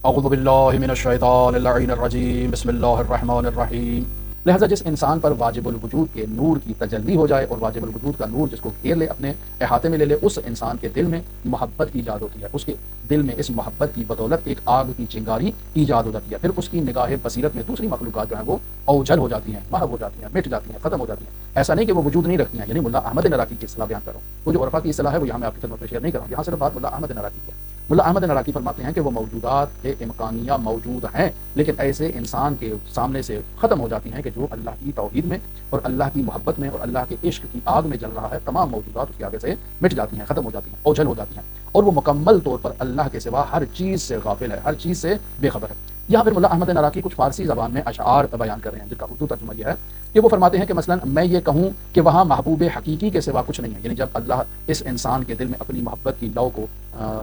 اعوذ باللہ من الشیطان اللعین الرجیم، بسم اللہ الرحمن الرحیم۔ لہٰذا جس انسان پر واجب الوجود کے نور کی تجلی ہو جائے اور واجب الوجود کا نور جس کو گھیر لے، اپنے احاطے میں لے لے، اس انسان کے دل میں محبت کی ایجاد ہوتی ہے۔ اس کے دل میں اس محبت کی بدولت ایک آگ کی چنگاری ایجاد ہو جاتی ہے۔ پھر اس کی نگاہ بصیرت میں دوسری مخلوقات جو ہیں وہ اوجھل ہو جاتی ہیں، محو ہو جاتی ہیں، مٹ جاتی ہیں، ختم ہو جاتی ہیں۔ ایسا نہیں کہ وہ وجود نہیں رکھتی ہیں، یعنی ملا احمد نراقی کی اصطلاح بیان کر رہا ہوں۔ وہ جو عرفہ کی اصطلاح ہے وہ یہاں میں آپ کی خدمت میں شیئر نہیں کر رہا ہوں، یہاں صرف بات ملا احمد نراقی کی ہے۔ ملا احمد نراقی فرماتے ہیں کہ وہ موجودات امکانیہ موجود ہیں، لیکن ایسے انسان کے سامنے سے ختم ہو جاتی ہیں کہ جو اللہ کی توحید میں اور اللہ کی محبت میں اور اللہ کے عشق کی آگ میں جل رہا ہے۔ تمام موجودات اس کے آگے سے مٹ جاتی ہیں، ختم ہو جاتی ہیں، اوجھل ہو جاتی ہیں، اور وہ مکمل طور پر اللہ کے سوا ہر چیز سے غافل ہے، ہر چیز سے بے خبر ہے۔ یہاں پھر ملا احمد نراقی کچھ فارسی زبان میں اشعار بیان کر رہے ہیں، جن کا اردو ترجمہ یہ ہے کہ وہ فرماتے ہیں کہ مثلا میں یہ کہوں کہ وہاں محبوب حقیقی کے سوا کچھ نہیں ہے، یعنی جب اللہ اس انسان کے دل میں اپنی محبت کی لو کو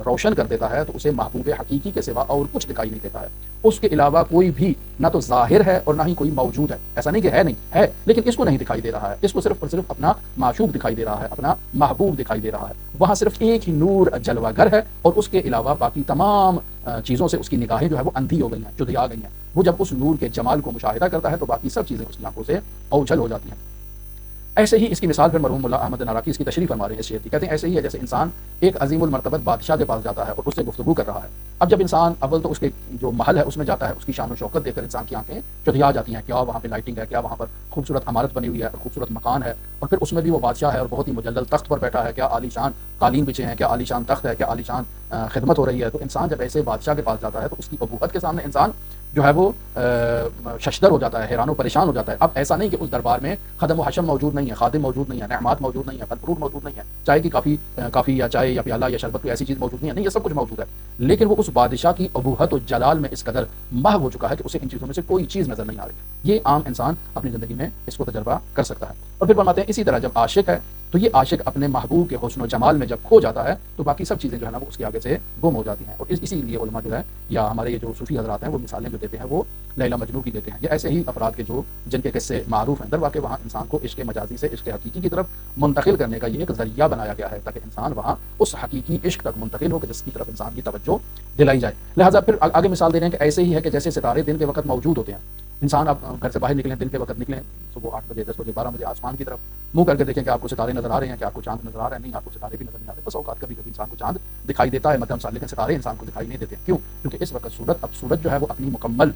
روشن کر دیتا ہے تو اسے محبوب حقیقی کے سوا اور کچھ دکھائی نہیں دیتا ہے۔ اس کے علاوہ کوئی بھی نہ تو ظاہر ہے اور نہ ہی کوئی موجود ہے۔ ایسا نہیں کہ ہے، نہیں ہے، لیکن اس کو نہیں دکھائی دے رہا ہے، اس کو صرف اور صرف اپنا معشوق دکھائی دے رہا ہے، اپنا محبوب دکھائی دے رہا ہے۔ وہاں صرف ایک ہی نور جلوہ گر ہے، اور اس کے علاوہ باقی تمام چیزوں سے اس کی نگاہیں جو ہے وہ اندھی ہو گئی ہیں، جدیا گئی ہیں۔ وہ جب اس نور کے جمال کو مشاہدہ کرتا ہے تو باقی سب چیزیں اس کی آنکھوں سے اوجھل ہو جاتی ہیں۔ ایسے ہی اس کی مثال پھر مرحوم ملا احمد نراقی اس کی تشریح فرما رہے ہیں اس شعر کی، کہتے ہیں ایسے ہی ہے جیسے انسان ایک عظیم المرتبت بادشاہ کے پاس جاتا ہے اور اس سے گفتگو کر رہا ہے۔ اب جب انسان اول تو اس کے جو محل ہے اس میں جاتا ہے، اس کی شان و شوکت دیکھ کر انسان کی آنکھیں چدھیا جاتی ہیں، کیا وہاں پہ لائٹنگ ہے، کیا وہاں پر خوبصورت عمارت بنی ہوئی ہے، خوبصورت مکان ہے، اور پھر اس میں بھی وہ بادشاہ ہے اور بہت ہی مجلل تخت پر بیٹھا ہے، کیا عالی شان قالین بچھے ہیں، کیا عالی شان تخت ہے، کیا عالی شان خدمت ہو رہی ہے۔ تو انسان جب ایسے بادشاہ کے پاس جاتا ہے تو اس کی ابوت کے سامنے انسان جو ہے وہ ششدر ہو جاتا ہے، حیران و پریشان ہو جاتا ہے۔ اب ایسا نہیں کہ اس دربار میں خدم و حشم موجود نہیں ہے، خادم موجود نہیں ہے، نعمات موجود نہیں ہے، پھل فروٹ موجود نہیں ہے، چائے کی کافی یا چائے یا پیالہ یا شربت کوئی ایسی چیز موجود نہیں ہے، نہیں، یہ سب کچھ موجود ہے، لیکن وہ اس بادشاہ کی ابوت و جلال میں اس قدر محو ہو چکا ہے کہ اسے ان چیزوں میں سے کوئی چیز نظر نہیں آ رہی۔ یہ عام انسان اپنی زندگی میں اس کو تجربہ کر سکتا ہے۔ اور پھر فرماتے ہیں اسی طرح جب عاشق ہے تو یہ عاشق اپنے محبوب کے حسن و جمال میں جب کھو جاتا ہے تو باقی سب چیزیں جو ہے نا وہ اس کے آگے سے گم ہو جاتی ہیں۔ اور اسی لیے علماء جو ہے یا ہمارے یہ جو صوفی حضرات ہیں وہ مثالیں جو دیتے ہیں وہ لیلا مجنوں کی دیتے ہیں، یا ایسے ہی افراد کے جو جن کے قصے معروف ہیں، در واقع وہاں انسان کو عشق مجازی سے عشق حقیقی کی طرف منتقل کرنے کا یہ ایک ذریعہ بنایا گیا ہے تاکہ انسان وہاں اس حقیقی عشق تک منتقل ہو کہ جس کی طرف انسان کی توجہ دلائی جائے۔ لہٰذا پھر آگے مثال دے رہے ہیں کہ ایسے ہی ہے کہ جیسے ستارے دن کے وقت موجود ہوتے ہیں، انسان آپ گھر سے باہر نکلیں، دن کے وقت نکلیں، صبح 8 بجے 10 بجے 12 بجے آسمان کی طرف منہ کر کے دیکھیں کہ آپ کو ستارے نظر آ رہے ہیں، کہ آپ کو چاند نظر آ رہا ہے، نہیں، آپ کو ستارے بھی نظر نہیں آتے۔ بس اوقات کبھی کبھی انسان کو چاند دکھائی دیتا ہے مدھم سال، لیکن ستارے انسان کو دکھائی نہیں دیتے۔ کیوں؟ کیونکہ اس وقت سورج جو ہے وہ اپنی مکمل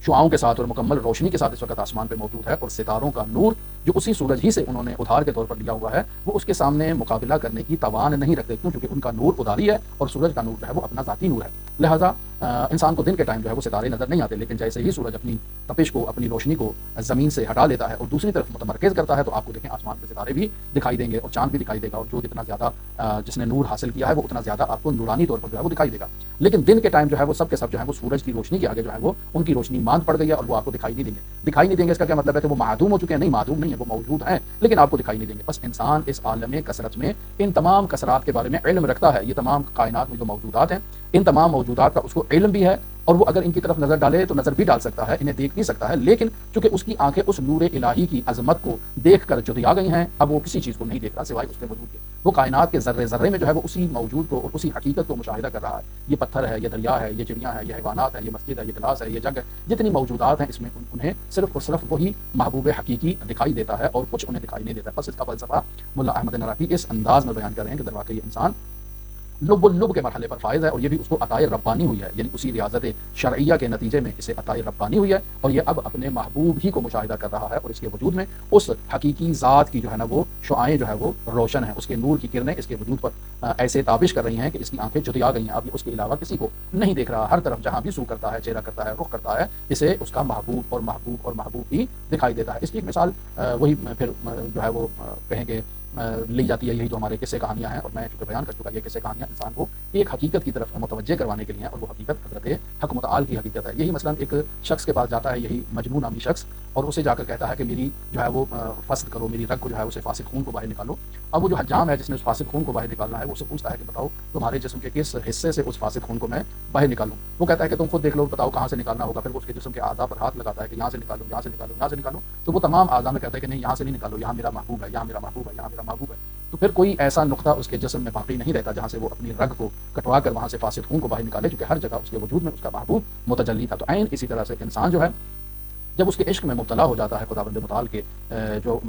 شعاؤں کے ساتھ اور مکمل روشنی کے ساتھ اس وقت آسمان پہ موجود ہے، اور ستاروں کا نور جو اسی سورج ہی سے انہوں نے ادھار کے طور پر لیا ہوا ہے وہ اس کے سامنے مقابلہ کرنے کی توان نہیں رکھتے، کیوں؟ کیونکہ ان کا نور ادھاری ہے اور سورج کا نور جو ہے وہ اپنا ذاتی نور ہے۔ لہٰذا انسان کو دن کے ٹائم جو ہے وہ ستارے نظر نہیں آتے، لیکن جیسے ہی سورج اپنی تپش کو، اپنی روشنی کو زمین سے ہٹا لیتا ہے اور دوسری طرف متمرکز کرتا ہے تو آپ کو دیکھیں آسمان پہ ستارے بھی دکھائی دیں گے اور چاند بھی دکھائی دے گا، اور جو جتنا زیادہ جس نے نور حاصل کیا ہے وہ اتنا زیادہ آپ کو نورانی طور پر جو ہے وہ دکھائی دے گا۔ لیکن دن کے ٹائم جو ہے وہ سب کے سب جو ہے وہ سورج کی روشنی کے آگے جو ہے وہ ان کی روشنی ماند پڑ گئی ہے اور وہ آپ کو دکھائی نہیں دیں گے۔ اس کا کیا مطلب ہے کہ وہ معدوم ہو چکے ہیں؟ نہیں، معدوم نہیں ہے، وہ موجود ہیں لیکن آپ کو دکھائی نہیں دیں گے۔ بس انسان اس عالم کثرت میں ان تمام کثرات کے بارے میں علم رکھتا ہے، یہ تمام کائنات میں جو موجودات ہیں ان تمام موجودات کا اس کو علم بھی ہے، اور وہ اگر ان کی طرف نظر ڈالے تو نظر بھی ڈال سکتا ہے، انہیں دیکھ بھی سکتا ہے، لیکن چونکہ اس کی آنکھیں اس نور الہی کی عظمت کو دیکھ کر جدیا گئی ہیں، اب وہ کسی چیز کو نہیں دیکھ رہا سوائے اس کے وجود کے۔ وہ کائنات کے ذرے ذرے میں جو ہے وہ اسی موجود کو اور اسی حقیقت کو مشاہدہ کر رہا ہے۔ یہ پتھر ہے، یہ دریا ہے، یہ چڑیاں ہیں، یہ حیوانات ہیں، یہ مسجد ہے، یہ گلاس ہے، یہ جگ ہے، جتنی موجودات ہیں اس میں انہیں صرف اور صرف وہی محبوب حقیقی دکھائی دیتا ہے اور کچھ انہیں دکھائی نہیں دیتا۔ بس اس کا فلسفہ ملا احمد نراقی اس انداز میں بیان کر رہے ہیں کہ در واقع یہ انسان لب اللب کے مرحلے پر فائز ہے، اور یہ بھی اس کو عطائے ربانی ہوئی ہے، یعنی اسی ریاضت شرعیہ کے نتیجے میں اسے عطائے ربانی ہوئی ہے، اور یہ اب اپنے محبوب ہی کو مشاہدہ کر رہا ہے، اور اس کے وجود میں اس حقیقی ذات کی جو ہے نا وہ شعائیں جو ہے وہ روشن ہیں، اس کے نور کی کرنیں اس کے وجود پر ایسے تابش کر رہی ہیں کہ اس کی آنکھیں جدیا گئی ہیں، اب یہ اس کے علاوہ کسی کو نہیں دیکھ رہا، ہر طرف جہاں بھی سو کرتا ہے، چہرہ کرتا ہے، رخ کرتا ہے، اسے اس کا محبوب اور محبوب اور محبوب ہی دکھائی دیتا ہے۔ اس کی ایک مثال وہی پھر جو ہے وہ کہیں کہ لی جاتی ہے، یہی جو ہمارے قصے کہانیاں ہیں، اور میں چونکہ بیان کر چکا یہ قصے کہانیاں انسان کو ایک حقیقت کی طرف متوجہ کروانے کے لیے، اور وہ حقیقت حضرت حق متعال کی حقیقت ہے۔ یہی مثلا ایک شخص کے پاس جاتا ہے، یہی مجنون نامی شخص، اور اسے جا کر کہتا ہے کہ میری جو ہے وہ فسد کرو، میری رگ کو جو ہے اسے فاسد خون کو باہر نکالو۔ اب وہ جو حجام ہے جس نے اس فاسد خون کو باہر نکالنا ہے وہ اسے پوچھتا ہے کہ بتاؤ تمہارے جسم کے کس حصے سے اس فاسد خون کو میں باہر نکالوں؟ وہ کہتا ہے کہ تم خود دیکھ لو، بتاؤ کہاں سے نکالنا ہوگا۔ پھر وہ اس کے جسم کے اعضاء پر ہاتھ لگاتا ہے کہ یہاں سے نکالو، یہاں سے نکالو، یہاں سے نکالو، تو وہ تمام اعضاء میں کہتا ہے کہ نہیں، یہاں سے نہیں نکالو، یہاں میرا محبوب ہے، یہاں میرا محبوب ہے، یہاں میرا محبوب ہے۔ تو پھر کوئی ایسا نقطہ اس کے جسم میں باقی نہیں رہتا جہاں سے وہ اپنی رگ کو کٹوا کر وہاں سے فاسد خون کو باہر نکالے، چونکہ ہر جگہ اس کے وجود میں اس کا محبوب متجلی تھا۔ تو عین اسی طرح سے انسان جو ہے جب اس کے عشق میں مبتلا ہو جاتا ہے، خداوند متعال کے جو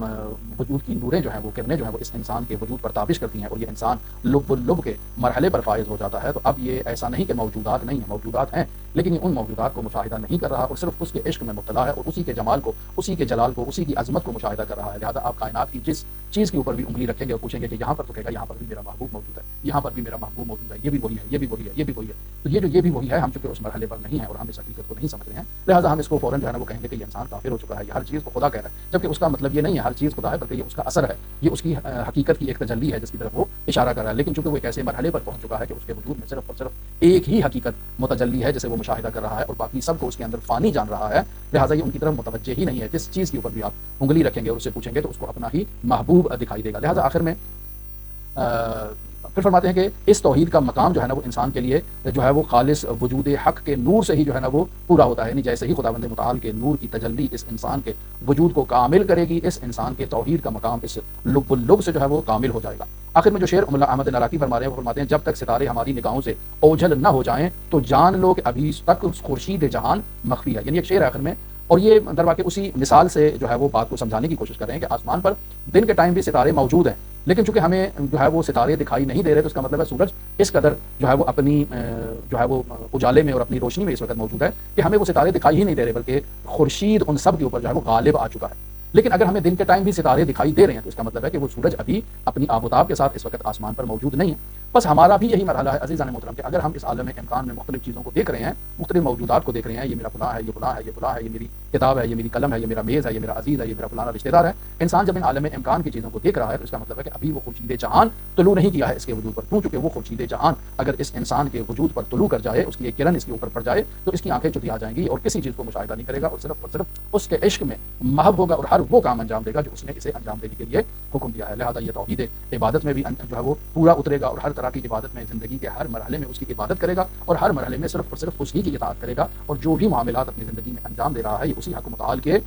وجود کی نوریں جو ہیں، وہ کرنیں جو ہیں، وہ اس انسان کے وجود پر تابش کرتی ہیں اور یہ انسان لب اللب کے مرحلے پر فائز ہو جاتا ہے، تو اب یہ ایسا نہیں کہ موجودات نہیں ہیں، موجودات ہیں، لیکن یہ ان موجودات کو مشاہدہ نہیں کر رہا اور صرف اس کے عشق میں مبتلا ہے اور اسی کے جمال کو، اسی کے جلال کو، اسی کی عظمت کو مشاہدہ کر رہا ہے۔ لہٰذا آپ کائنات کی جس چیز کے اوپر بھی انگلی رکھیں گے اور پوچھیں گے کہ یہاں پر تو کہے گا یہاں پر بھی میرا محبوب موجود ہے، یہاں پر بھی میرا محبوب موجود ہے، یہ بھی وہی ہے، یہ بھی وہی ہے، یہ بھی وہی ہے۔ تو یہ بھی وہی ہے، ہم چونکہ اس مرحلے پر نہیں ہیں اور ہم اس حقیقت کو نہیں سمجھ رہے ہیں، لہٰذا ہم اس کو فوراً جو ہے نا وہ کہیں گے کہ یہ انسان کافر ہو چکا ہے، یہ ہر چیز کو خدا کہہ رہا ہے، جبکہ اس کا مطلب یہ نہیں ہے ہر چیز خدا ہے، بلکہ یہ اس کا اثر ہے، یہ اس کی حقیقت کی ایک تجلی ہے جس کی طرف وہ اشارہ کر رہا ہے۔ لیکن چونکہ وہ ایک ایسے مرحلے پر پہنچ چکا ہے کہ اس کے وجود میں صرف اور صرف ایک ہی حقیقت متجلی ہے جسے وہ مشاہدہ کر رہا ہے اور باقی سب کو اس کے اندر فانی جان رہا ہے، لہٰذا یہ ان کی طرف متوجہ ہی نہیں ہے۔ جس چیز کے اوپر بھی آپ انگلی رکھیں گے اور اسے پوچھیں گے تو اس کو اپنا ہی محبوب دکھائی دے گا۔ لہٰذا آخر میں پھر فرماتے ہیں کہ اس توحید کا مقام جو ہے نا وہ انسان کے لیے جو ہے وہ خالص وجود حق کے نور سے ہی جو ہے نا وہ پورا ہوتا ہے، یعنی جیسے ہی خداوند متعال کے نور کی تجلی اس انسان کے وجود کو کامل کرے گی، اس انسان کے توحید کا مقام اس لب اللب سے جو ہے وہ کامل ہو جائے گا۔ آخر میں جو شعر ملا احمد نراقی فرما رہے ہیں وہ فرماتے ہیں جب تک ستارے ہماری نگاہوں سے اوجھل نہ ہو جائیں تو جان لو کہ ابھی تک خورشید جہان مخفی ہے، یعنی ایک شعر ہے آخر میں، اور یہ در واقع اسی مثال سے جو ہے وہ بات کو سمجھانے کی کوشش کر رہے ہیں کہ آسمان پر دن کے ٹائم بھی ستارے موجود ہیں، لیکن چونکہ ہمیں جو ہے وہ ستارے دکھائی نہیں دے رہے، تو اس کا مطلب ہے سورج اس قدر جو ہے وہ اپنی جو ہے وہ اجالے میں اور اپنی روشنی میں اس وقت موجود ہے کہ ہمیں وہ ستارے دکھائی ہی نہیں دے رہے، بلکہ خورشید ان سب کے اوپر جو ہے وہ غالب آ چکا ہے۔ لیکن اگر ہمیں دن کے ٹائم بھی ستارے دکھائی دے رہے ہیں تو اس کا مطلب ہے کہ وہ سورج ابھی اپنی آب و تاب کے ساتھ اس وقت آسمان پر موجود نہیں ہے۔ بس ہمارا بھی یہی مرحلہ ہے عزیزان محترم کہ اگر ہم اس عالم امکان میں مختلف چیزوں کو دیکھ رہے ہیں، مختلف موجودات کو دیکھ رہے ہیں، یہ میرا فلاں ہے، یہ فلاں ہے، یہ فلاں ہے، یہ میری کتاب ہے، یہ میری قلم ہے، یہ میرا میز ہے، یہ میرا عزیز ہے، یہ میرا فلانا رشتہ دار ہے، انسان جب ان عالم امکان کی چیزوں کو دیکھ رہا ہے تو اس کا مطلب ہے کہ ابھی وہ خورشید جہان طلوع نہیں کیا ہے اس کے وجود پر، کیوں؟ چونکہ وہ خورشید جہان اگر اس انسان کے وجود پر طلوع کر جائے، اس کی ایک کرن اس کے اوپر پڑ جائے تو اس کی آنکھیں چتھیا جائیں گی اور کسی چیز کو مشاہدہ نہیں کرے گا اور صرف اس کے عشق میں محب ہوگا اور ہر وہ کام انجام دے گا جو اس نے اسے انجام دینے کے لیے حکم دیا ہے۔ لہٰذا یہ توحید عبادت میں بھی جو ہے وہ پورا اترے گا اور ہر طرح کی عبادت میں زندگی کے ہر مرحلے میں اس کی عبادت کرے گا اور ہر مرحلے میں صرف اور صرف اس کی اطاعت کرے گا، اور جو بھی معاملات اپنی زندگی میں انجام دے رہا ہے یہ اسی حق متعال کے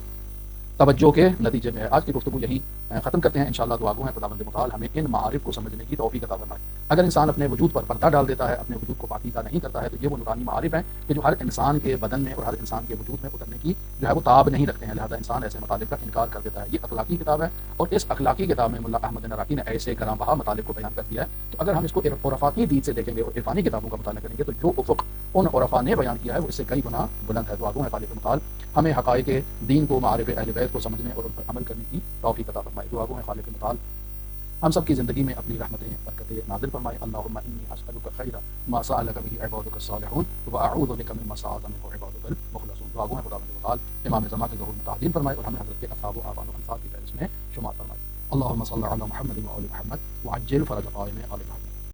توجہ کے نتیجے میں ہے۔ آج کی گفتگو یہی ختم کرتے ہیں، انشاءاللہ دعا گو ہے خداوند متعال ہمیں ان معارف کو سمجھنے کی توفیق عطا فرمائے۔ اگر انسان اپنے وجود پر پردہ ڈال دیتا ہے، اپنے وجود کو پاکیزہ نہیں کرتا ہے، تو یہ وہ نورانی معارف ہیں کہ جو ہر انسان کے بدن میں اور ہر انسان کے وجود میں اترنے کی جو ہے وہ تاب نہیں رکھتے ہیں، لہذا انسان ایسے مطالب کا انکار کر دیتا ہے۔ یہ اخلاقی کتاب ہے اور اس اخلاقی کتاب میں ملا احمد نراقی نے ایسے گراں بہا مطالب کو بیان کر دیا ہے، تو اگر ہم اس کو عرفاتی دید سے دیکھیں گے اور عرفانی کتابوں کا مطالعہ کریں گے تو جو افق ان عرفا نے بیان کیا ہے وہ اس سے کئی گنا بلند ہے۔ دعا گو ہے خالق متعال ہمیں حقائق دین کو، معارف اہل بیت کو سمجھنے اور ان پر عمل کرنے کی توفیق عطا فرمائے۔ دعا گو ہے خالق متعال ہم سب کی زندگی میں اپنی رحمتیں برکتیں نازل فرمائے۔ اللہم انی اسألک خیر ما سألک به عبادک الصالحون واعوذ بک مما استعاذ منہ عبادک المخلصون۔ دعا گو ہے خداوند متعال امام زمان کے ظہور میں تعظیم فرمائے اور ہمیں حضرت کے اصحاب و آبان و انصار کی فہرست میں شمار فرمائے۔ اللہم صل علی محمد و آل محمد وعجل فرج قائم آل محمد۔